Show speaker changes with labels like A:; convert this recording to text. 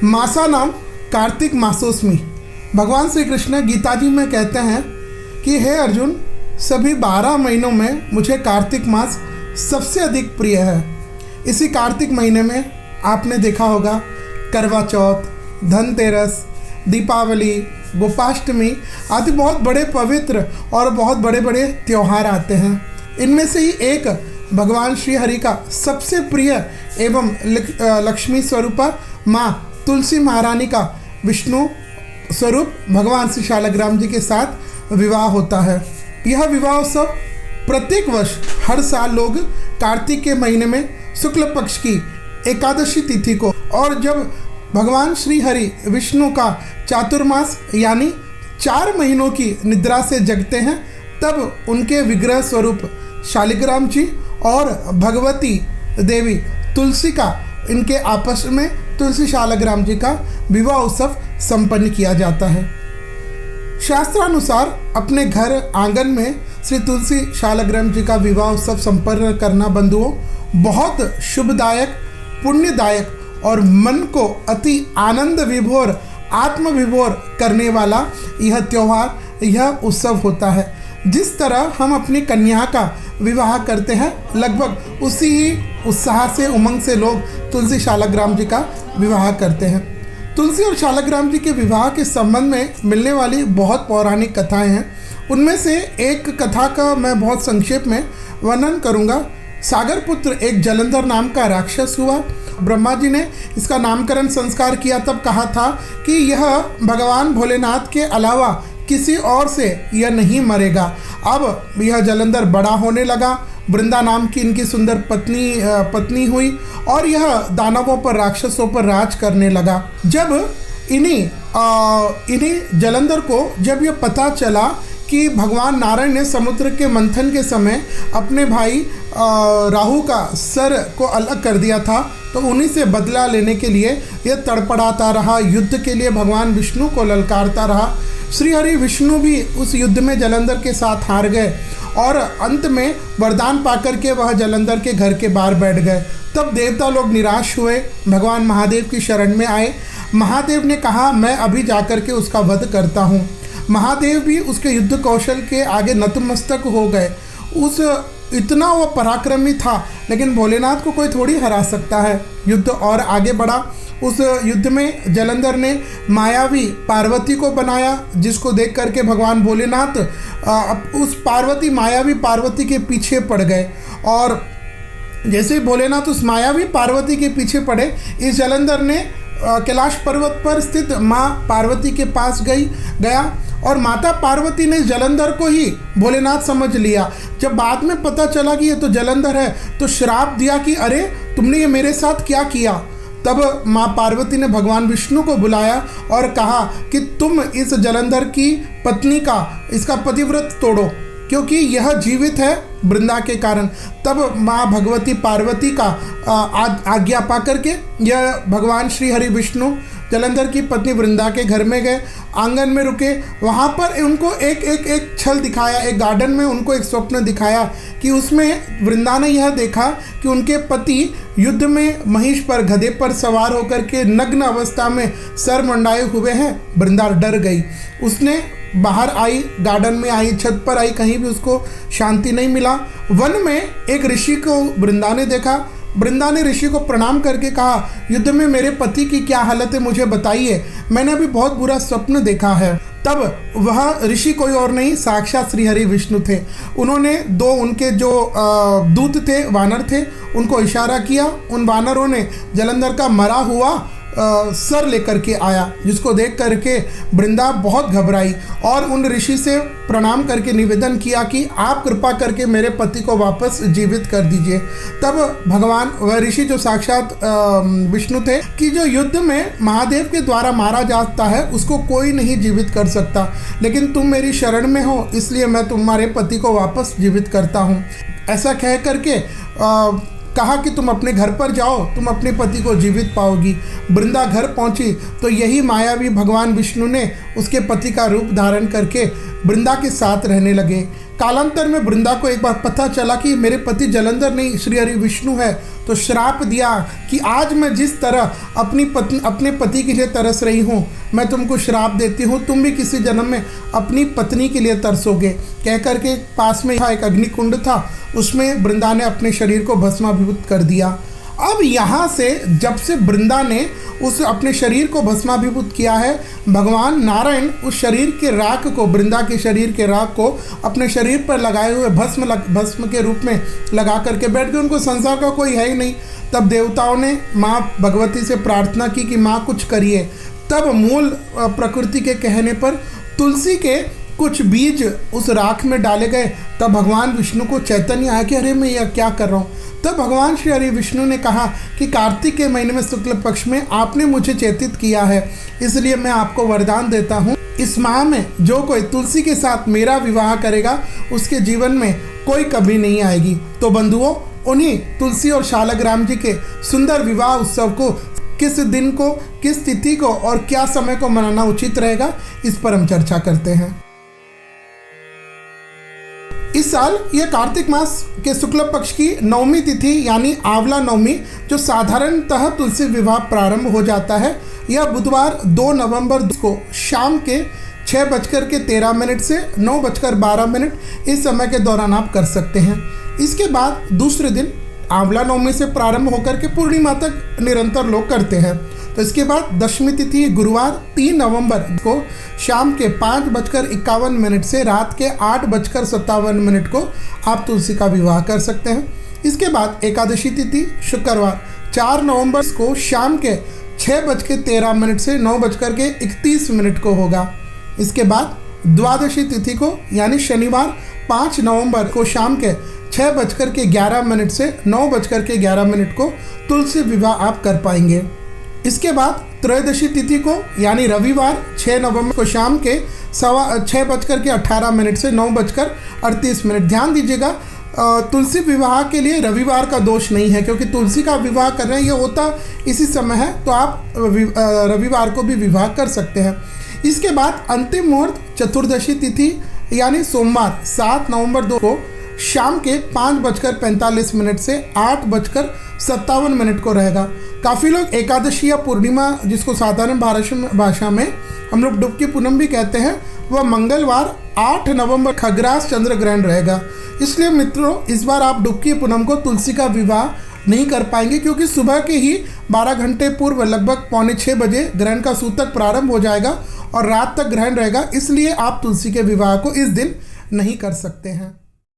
A: मासा नाम कार्तिक मासोस्मि। भगवान श्री कृष्ण गीता जी में कहते हैं कि हे अर्जुन, सभी 12 महीनों में मुझे कार्तिक मास सबसे अधिक प्रिय है। इसी कार्तिक महीने में आपने देखा होगा करवा चौथ, धनतेरस, दीपावली, गोपाष्टमी आदि बहुत बड़े पवित्र और बहुत बड़े बड़े त्यौहार आते हैं। इनमें से ही एक भगवान श्री हरि का सबसे प्रिय एवं लक्ष्मी स्वरूपा माँ तुलसी महारानी का विष्णु स्वरूप भगवान श्री शालग्राम जी के साथ विवाह होता है। यह विवाह उत्सव प्रत्येक वर्ष हर साल लोग कार्तिक के महीने में शुक्ल पक्ष की एकादशी तिथि को, और जब भगवान श्री हरि विष्णु का चातुर्मास यानी 4 महीनों की निद्रा से जगते हैं, तब उनके विग्रह स्वरूप शालिग्राम जी और भगवती देवी तुलसी का इनके आपस में तुलसी शालग्राम जी का विवाह उत्सव संपन्न किया जाता है। शास्त्रानुसार अपने घर आंगन में श्री तुलसी शालग्राम जी का विवाह उत्सव संपन्न करना बंधुओं बहुत शुभदायक, पुण्यदायक और मन को अति आनंद विभोर, आत्म विभोर करने वाला यह त्यौहार, यह उत्सव होता है। जिस तरह हम अपनी कन्या का विवाह करते हैं, लगभग उसी ही उत्साह से, उमंग से लोग तुलसी शालग्राम जी का विवाह करते हैं। तुलसी और शालग्राम जी के विवाह के संबंध में मिलने वाली बहुत पौराणिक कथाएं हैं। उनमें से एक कथा का मैं बहुत संक्षेप में वर्णन करूंगा। सागर पुत्र एक जलंधर नाम का राक्षस हुआ। ब्रह्मा जी ने इसका नामकरण संस्कार किया, तब कहा था कि यह भगवान भोलेनाथ के अलावा किसी और से यह नहीं मरेगा। अब यह जलंधर बड़ा होने लगा। वृंदा नाम की इनकी सुंदर पत्नी हुई और यह दानवों पर, राक्षसों पर राज करने लगा। जब इन्हीं जलंधर को जब यह पता चला कि भगवान नारायण ने समुद्र के मंथन के समय अपने भाई राहु का सर को अलग कर दिया था, तो उन्हीं से बदला लेने के लिए यह तड़पड़ाता रहा, युद्ध के लिए भगवान विष्णु को ललकारता रहा। श्री हरि विष्णु भी उस युद्ध में जलंधर के साथ हार गए और अंत में वरदान पाकर के वह जलंधर के घर के बाहर बैठ गए। तब देवता लोग निराश हुए, भगवान महादेव की शरण में आए। महादेव ने कहा, मैं अभी जाकर के उसका वध करता हूँ। महादेव भी उसके युद्ध कौशल के आगे नतमस्तक हो गए। इतना वो पराक्रमी था, लेकिन भोलेनाथ को कोई थोड़ी हरा सकता है। युद्ध और आगे बढ़ा। उस युद्ध में जलंधर ने मायावी पार्वती को बनाया, जिसको देख करके भगवान भोलेनाथ उस मायावी पार्वती के पीछे पड़ गए। और जैसे ही भोलेनाथ उस मायावी पार्वती के पीछे पड़े, इस जलंधर ने कैलाश पर्वत पर स्थित माँ पार्वती के पास गया और माता पार्वती ने जलंधर को ही भोलेनाथ समझ लिया। जब बाद में पता चला कि ये तो जलंधर है, तो श्राप दिया कि अरे तुमने ये मेरे साथ क्या किया। तब माँ पार्वती ने भगवान विष्णु को बुलाया और कहा कि तुम इस जलंधर की पत्नी का, इसका पतिव्रत तोड़ो, क्योंकि यह जीवित है वृंदा के कारण। तब माँ भगवती पार्वती का आज्ञा पा करके यह भगवान श्री हरि विष्णु जलंधर की पत्नी वृंदा के घर में गए, आंगन में रुके। वहाँ पर उनको एक छल दिखाया, एक गार्डन में उनको एक स्वप्न दिखाया कि उसमें वृंदा ने यह देखा कि उनके पति युद्ध में महिष पर, गधे पर सवार होकर के नग्न अवस्था में सर मंडाए हुए हैं। वृंदा डर गई। उसने बाहर आई, गार्डन में आई, छत पर आई, कहीं भी उसको शांति नहीं मिला। वन में एक ऋषि को वृंदा ने देखा। वृंदा ने ऋषि को प्रणाम करके कहा, युद्ध में मेरे पति की क्या हालत है, मुझे बताइए, मैंने अभी बहुत बुरा स्वप्न देखा है। तब वह ऋषि कोई और नहीं, साक्षात श्री हरि विष्णु थे। उन्होंने 2 उनके जो दूत थे, वानर थे, उनको इशारा किया। उन वानरों ने जलंधर का मरा हुआ सर लेकर के आया, जिसको देख करके वृंदा बहुत घबराई और उन ऋषि से प्रणाम करके निवेदन किया कि आप कृपा करके मेरे पति को वापस जीवित कर दीजिए। तब भगवान, वह ऋषि जो साक्षात विष्णु थे, कि जो युद्ध में महादेव के द्वारा मारा जाता है उसको कोई नहीं जीवित कर सकता, लेकिन तुम मेरी शरण में हो, इसलिए मैं तुम्हारे पति को वापस जीवित करता हूँ। ऐसा कह करके कहा कि तुम अपने घर पर जाओ, तुम अपने पति को जीवित पाओगी। वृंदा घर पहुंची तो यही मायावी भगवान विष्णु ने उसके पति का रूप धारण करके वृंदा के साथ रहने लगे। कालांतर में वृंदा को एक बार पता चला कि मेरे पति जलंधर नहीं, श्री हरि विष्णु है, तो श्राप दिया कि आज मैं जिस तरह अपने पति के लिए तरस रही हूँ, मैं तुमको श्राप देती हूँ, तुम भी किसी जन्म में अपनी पत्नी के लिए तरसोगे। कह करके पास में एक अग्निकुंड था, उसमें वृंदा ने अपने शरीर को भस्माभिभूत कर दिया। अब यहाँ से जब से वृंदा ने उस अपने शरीर को भस्माभिभूत किया है, भगवान नारायण उस शरीर के राख को, वृंदा के शरीर के राख को अपने शरीर पर लगाए हुए भस्म के रूप में लगा करके बैठ गए। उनको संसार का कोई है ही नहीं। तब देवताओं ने माँ भगवती से प्रार्थना की कि माँ कुछ करिए। तब मूल प्रकृति के कहने पर तुलसी के कुछ बीज उस राख में डाले गए। तब भगवान विष्णु को चैतन्य आया कि अरे मैं यह क्या कर रहा हूँ। तब भगवान श्री हरि विष्णु ने कहा कि कार्तिक के महीने में शुक्ल पक्ष में आपने मुझे चेतित किया है, इसलिए मैं आपको वरदान देता हूँ, इस माह में जो कोई तुलसी के साथ मेरा विवाह करेगा उसके जीवन में कोई कमी नहीं आएगी। तो बंधुओं, उन्हीं तुलसी और शालग्राम जी के सुंदर विवाह उत्सव को किस दिन को, किस तिथि को और क्या समय को मनाना उचित रहेगा, इस पर हम चर्चा करते हैं। इस साल यह कार्तिक मास के शुक्ल पक्ष की नवमी तिथि यानी आंवला नवमी, जो साधारणतः तुलसी विवाह प्रारंभ हो जाता है, यह बुधवार 2 नवंबर को शाम के 6:13 से 9:12 इस समय के दौरान आप कर सकते हैं। इसके बाद दूसरे दिन आंवला नवमी से प्रारंभ होकर के पूर्णिमा तक निरंतर लोग करते हैं। तो इसके बाद दशमी तिथि गुरुवार 3 नवंबर को शाम के 5:51 से रात के 8:57 को आप तुलसी का विवाह कर सकते हैं। इसके बाद एकादशी तिथि शुक्रवार 4 नवंबर को शाम के 6:13 से 9:31 को होगा। इसके बाद द्वादशी तिथि को यानी शनिवार 5 नवंबर को शाम के 6:11 से 9:11 को तुलसी विवाह आप कर पाएंगे। इसके बाद त्रयोदशी तिथि को यानी रविवार 6 नवंबर को शाम के 6:18 से 9:38। ध्यान दीजिएगा, तुलसी विवाह के लिए रविवार का दोष नहीं है, क्योंकि तुलसी का विवाह कर रहे हैं, ये होता इसी समय है, तो आप रविवार को भी विवाह कर सकते हैं। इसके बाद अंतिम मुहूर्त चतुर्दशी तिथि यानी सोमवार 7 नवंबर को शाम के 5:45 से 8:57 को रहेगा। काफ़ी लोग एकादशी या पूर्णिमा, जिसको साधारण भाषा में हम लोग डुबकी पूनम भी कहते हैं, वह मंगलवार 8 नवंबर खग्रास चंद्र ग्रहण रहेगा। इसलिए मित्रों, इस बार आप डुबकी पूनम को तुलसी का विवाह नहीं कर पाएंगे, क्योंकि सुबह के ही 12 घंटे पूर्व लगभग 5:45 बजे ग्रहण का सूतक प्रारंभ हो जाएगा और रात तक ग्रहण रहेगा। इसलिए आप तुलसी के विवाह को इस दिन नहीं कर सकते हैं।